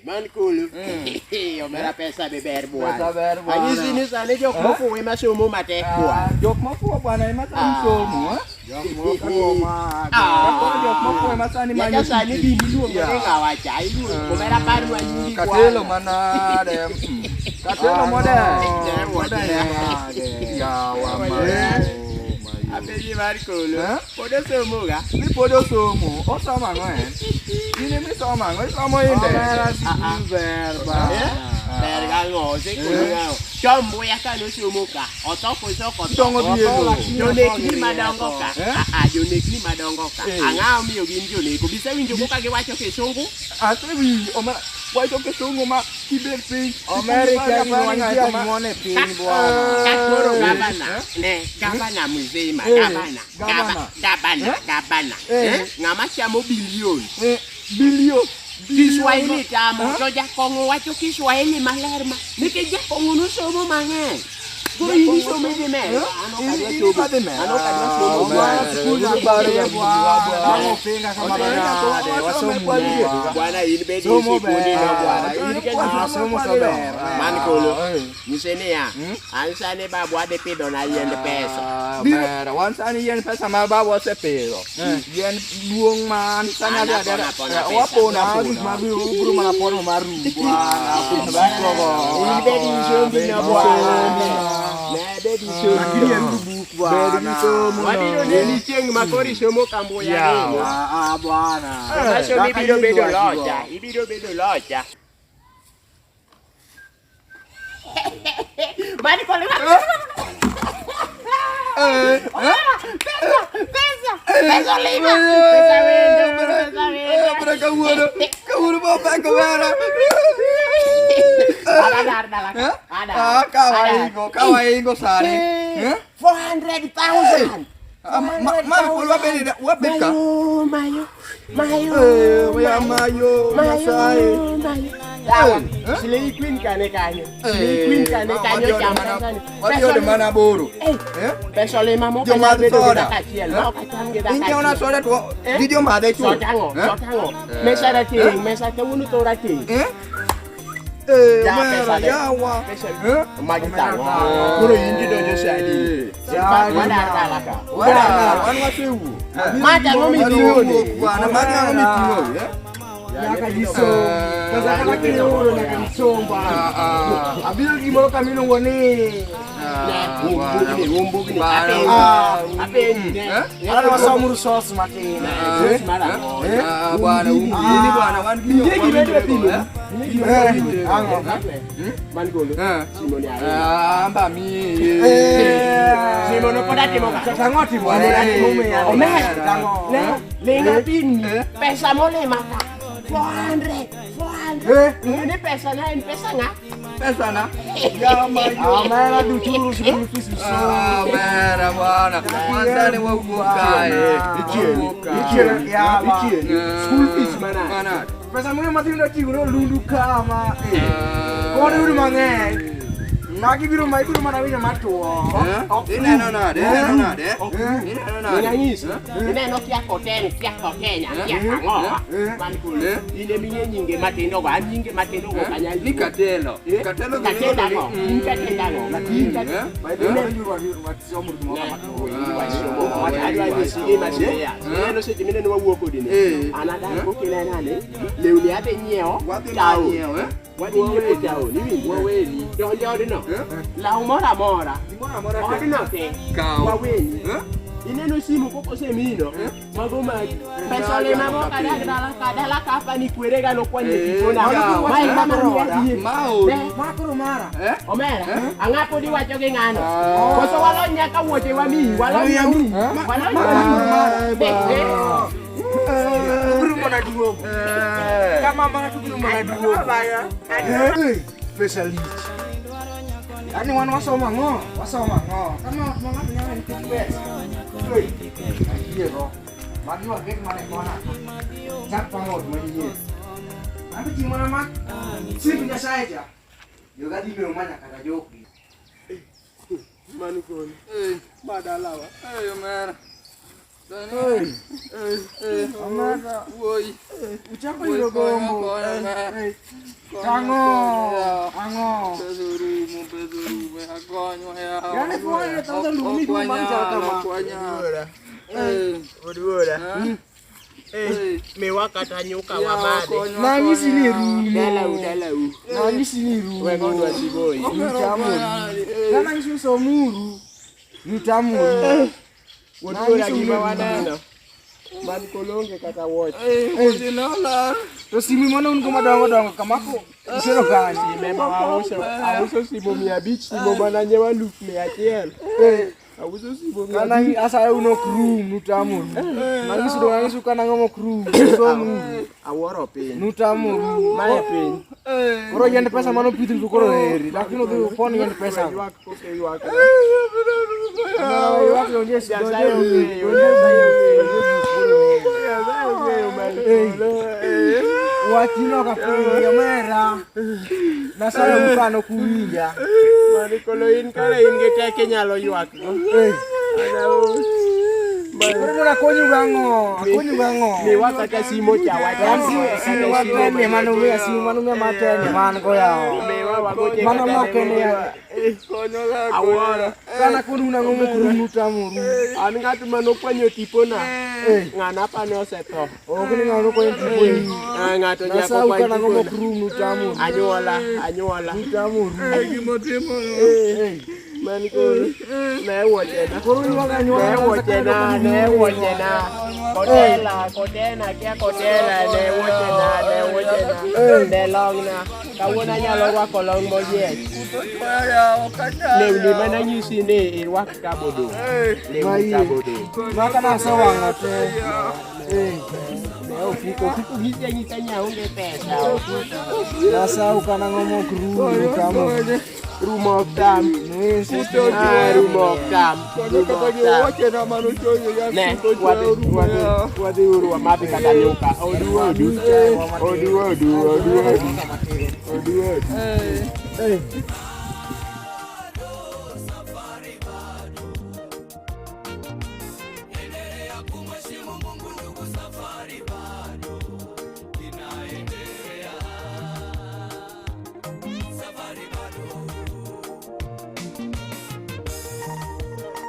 Mankulu. Omera pesa beber bwana. Pesa beber bwana. Anyizi ni sale jok moko we masomo matek bwana. Jok moko bwana masomo jok moko ma. Jok moko masani manyo. Ya sani bini luongo ni ngawa chai luongo. Omera paru anyingi bwana. Katelo mana dem. Katelo mode. Ya wa ma. Apeji Markulu. Podo somo ga. Ni podo somo. O somo ngoen. Ini mi somo ngoen somo inde. Omera si verba. Berga ngo se kuno. Chombo ya kanu somo ka. Otoko soko. Tongo bielo. Jonek ni madongo ka. Jonek ni madongo ka. Angao miyo gin jonek. Bisa winjo ko kage wacho kisungu. Asewi omera wacho kisungu ma kibel piny. Amerika ni wanjia mwone piny bwana. Kakoro gabana. Ne, gabana mzima. Gabana. Ngama chamo bilion. Bilion. Kiswahili tamo. To jakongo wacho Kiswahili maler ma. Nikech jakongo no somo mang'eny. Go ini somo di me. Ano kadwa somo bwana ini bedi sikuni no bwana. Ini kan somo sober. Mankulu. Nisene ya. Ansane babu ade pido na yende pesa. Bera, wansani yen pesa ma babu se pedo. Yen buong man sana ada. Wapo na ma buru mana pono maru. Ini bedi somo na bwana. Bedi somo. Lakini ya buku bwana. Wadiro neni cheng makori somo kambo ya nini. Bwana. Maso ibido bedo locha. Ibido bedo locha. Mani kole Pesa lima. Pesa wendo. Kawuru bapak kemana? Ada. Kawaii sari. 400,000. Maru wabeka. Mayo. Silei queen kane jamban. Wadio de mana boro. Peso lima mo Joma soda. Kachiel. Mau kacang kita. Ini ona soda tu. Video made tu. Sotango. Mesa rating, mesa tawunu to rating. Ya wa. Magi tawa. Kuro indi dojo sadi. Wada kalaka. Wan wasewu. Mata ngomi tiwoni. Bwana mata ngomi tiwoni. Yakajiso. Kaza kama kinyoro na kanisomba. Abilo gimoro kamino ngoni. Umbu gini. Ape. Ana wasamuru sauce mati. Bwana ini bwana wan kinyo. Mankulu. Simoni ayo. Amba mi. Simono pada timo ka. Sangoti bwana. Omer. Lenga pini. Pesa mole maka. 400. Ini pesa nga. Pesa na. Ya mayo. Amara duchuru sibisi. Bera bwana. Manda ni wabuka. Ichie. School fees mana. Pesa mwe matinda tigo lundu kama. Kone uru mange. Nagi biru mai biru mana wina matuo. Ini nona de. Nyanyisi. Ini no kia koten, kia kokenya, kia kango. Mankulu. Ile minye nyinge matendo kwa nyinge matendo kwa kanya. Ni katelo. Katelo ngo. Baidene biru wa matio murdu mama. No se timine no wuoko dine. Anada ko kile nane. Leuni ate nyeo. Tao. Wadi nyeo tao. Ni waweni. Donjo dino. La mora. Odi no te. Waweni. Ineno simu koko semino. Magoma. Pesa le mamo kadala kapa ni kwerega no kwani kitona. Mai mama ni Makoro mara. Omera. Angapo di wacho ge ngano. Koso walonya ka wote wa mi. Walonya. Belum mana dua. Kama mana tu belum mana dua. Special. Ani wan wasoma ngo. Kama mama punya request. Iya bro. Magi wa gek mana kona. Cak pangod mani. Nanti gimana mak? Sini punya saya aja. Yoga di rumahnya kata Joki. Mankulu. Badalawa. Ayo mer. Amada. Uchako hilo gombo. Ango. Pesurume akonyo ya. Yani kwa tanda lumi tu manja kama. Odura. Mewa katanyuka wa bade. Nani siniru. Dalau. Nani siniru. Wewe ndo asiboi. Nitamu. Kama nisi somuru. Nitamu. Odura gima wanano. Man kolonge kata watch. Odinola. To simi mana unko madongo kamako. Isero gani? Mema auso sibo 500 sibo bana nyewa 1,100. Auso sibo Kanang asa uno kru nutamu. Nangis do nangis kana ngomo kru. Somu. aworo piny. Nutamu. Mane piny. Koro yende pesa mano pithi to koro heri. Lakini do pon yende pesa. Ywak koke ywak. Ywak yo yes. Watino kapinya mera. Nasayo mukano kuwinja. Mani kolo in kare in gi teke nyalo ywak go. Mwana konyu gango. Mi wakata simo chawa. Simo watene manu mia matene man go yao. Mewa wagoche Mana makene ya. aworo. Kana kunu na ngomo kuru tamu. An ng'at mano kwanyo tipona. Ng'ana pane osetho. Ogni ngano ko enti. Ng'ato nyako Nasa ukana ngomo kwanyo. kuru tamu. Anyuola. Tamu. Man koro. Ne wochena. Koro iwaga nyuola. Ne wochena. Kotena kia kotela ne wochena. Ne longna. Kawuono nyalo rwako long moyiech. Lewni mana nyisi ni irwak kabodo. Lewni kabodo. Maka nasa wanga te. Ofiko nyisa nyaonge pesa. Nasa ukana ngomo kuru tamu. Room of time. Room of time. Ne, wadi uru wa mapi kata nyuka. Odu.